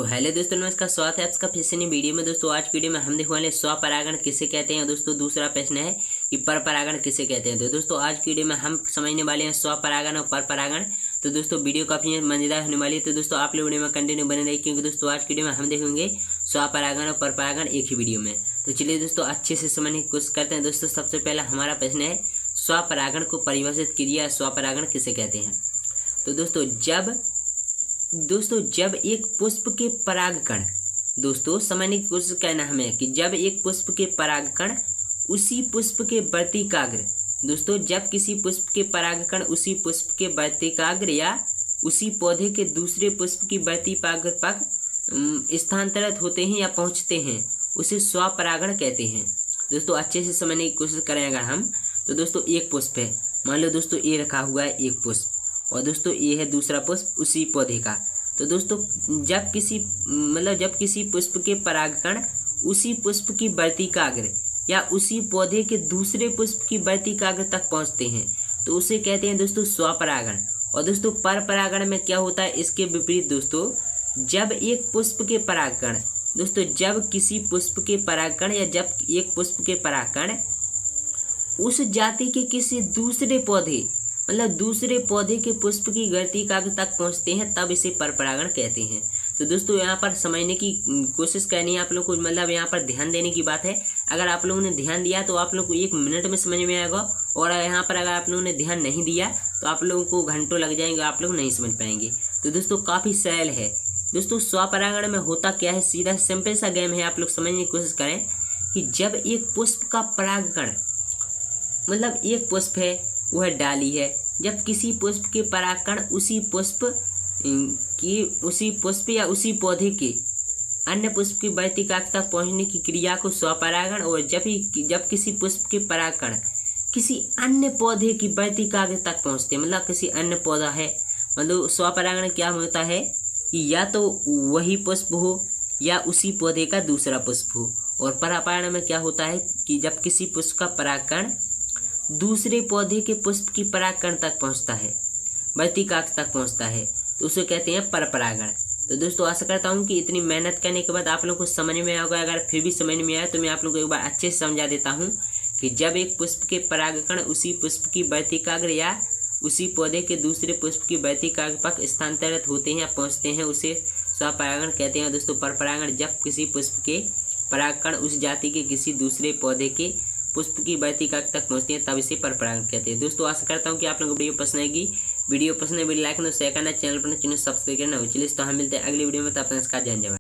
Hello दोस्तों, नमस्कार। स्वागत है आपका फिर से नई वीडियो में। दोस्तों आज वीडियो में हम देखने वाले स्वपरागण किसे कहते हैं। दोस्तों दूसरा प्रश्न है कि परपरागण किसे कहते हैं। तो दोस्तों आज की वीडियो में हम समझने वाले हैं स्वपरागण और परपरागण। तो दोस्तों वीडियो काफी मजेदार होने वाली है, तो दोस्तों आप लोग वीडियो में कंटिन्यू बने रहिए, क्योंकि दोस्तों आज की वीडियो में हम देखेंगे स्वपरागण और परपरागण एक ही वीडियो में। तो चलिए दोस्तों अच्छे से समझने की कोशिश करते हैं। दोस्तों सबसे पहला हमारा प्रश्न है, स्वपरागण को परिभाषित कीजिए। स्वपरागण किसे कहते हैं। तो दोस्तों जब एक पुष्प के परागकण, दोस्तों समझने की कोशिश करना हमें कि जब एक पुष्प के परागकण उसी पुष्प के वर्तिकाग्र, दोस्तों जब किसी पुष्प के परागकण उसी पुष्प के वर्तिकाग्र या उसी पौधे के दूसरे पुष्प की वर्तिकाग्र पर स्थानांतरित होते हैं या पहुंचते हैं, उसे स्वपरागण कहते हैं। दोस्तों अच्छे से समझने की कोशिश करें अगर हम, तो दोस्तों एक पुष्प है, मान लो दोस्तों ये रखा हुआ है एक पुष्प, और दोस्तों ये है दूसरा पुष्प उसी पौधे का। तो दोस्तों जब किसी पुष्प के परागकण उसी पुष्प की वर्तिकाग्र या उसी पौधे के दूसरे पुष्प की वर्तिकाग्र तक पहुंचते हैं, तो उसे कहते हैं दोस्तों स्वपरागण। और दोस्तों परपरागण में क्या होता है, इसके विपरीत दोस्तों, जब एक पुष्प के परागकण, दोस्तों जब किसी पुष्प के परागकण या जब एक पुष्प के परागकण उस जाति के किसी दूसरे पौधे दूसरे पौधे के पुष्प की वर्तिकाग्र तक पहुंचते हैं, तब इसे परपरागण कहते हैं। तो दोस्तों यहाँ पर समझने की कोशिश करनी है आप लोग को, यहाँ पर ध्यान देने की बात है। अगर आप लोगों ने ध्यान दिया तो आप लोग को 1 मिनट में समझ में आएगा, और यहाँ पर अगर आप लोगों ने ध्यान नहीं दिया तो आप लोगों को घंटों लग जाएंगे, आप लोग नहीं समझ पाएंगे। तो दोस्तों काफ़ी सरल है। दोस्तों स्वपरागण में होता क्या है, सीधा सिंपल सा गेम है, आप लोग समझने की कोशिश करें कि जब एक पुष्प का परागकण, एक पुष्प है वह डाली है, जब किसी पुष्प के परागकण उसी पुष्प या उसी पौधे के अन्य पुष्प की वर्तिकाग्र तक पहुंचने की क्रिया को स्वपरागण, और जब किसी पुष्प के परागकण किसी अन्य पौधे की वर्तिकाग्र तक पहुंचते, किसी अन्य पौधा है, स्वपरागण क्या होता है कि या तो वही पुष्प हो या उसी पौधे का दूसरा पुष्प हो। और परपरागण में क्या होता है कि जब किसी पुष्प का परागकण दूसरे पौधे के पुष्प की परागकण तक पहुंचता है, वर्तिकाग्र तक पहुंचता है, तो उसे कहते हैं परपरागण। तो दोस्तों आशा करता हूं कि इतनी मेहनत करने के बाद आप लोग को समझ में आएगा। अगर फिर भी समझ में आए तो मैं आप लोग को एक बार अच्छे से समझा देता हूं कि जब एक पुष्प के परागकण उसी पुष्प की वर्तिकाग्र या उसी पौधे के दूसरे पुष्प की वर्तिकाग्र तक स्थानांतरित होते हैं या पहुँचते हैं, उसे स्वपरागण कहते हैं। दोस्तों परपरागण जब किसी पुष्प के परागकण उस जाति के किसी दूसरे पौधे के पुष्प की वर्तिकाग्र तक पहुंचती है, तब इसे परपरागण कहते हैं। दोस्तों आशा करता हूं कि आप लोगों को वीडियो पसंद आएगी। वीडियो पसंद है वीडियो लाइक करना, शेयर करना, चैनल पर सब्सक्राइब करना। चलिए तो हम मिलते हैं अगली वीडियो में, तब तक जय जवान।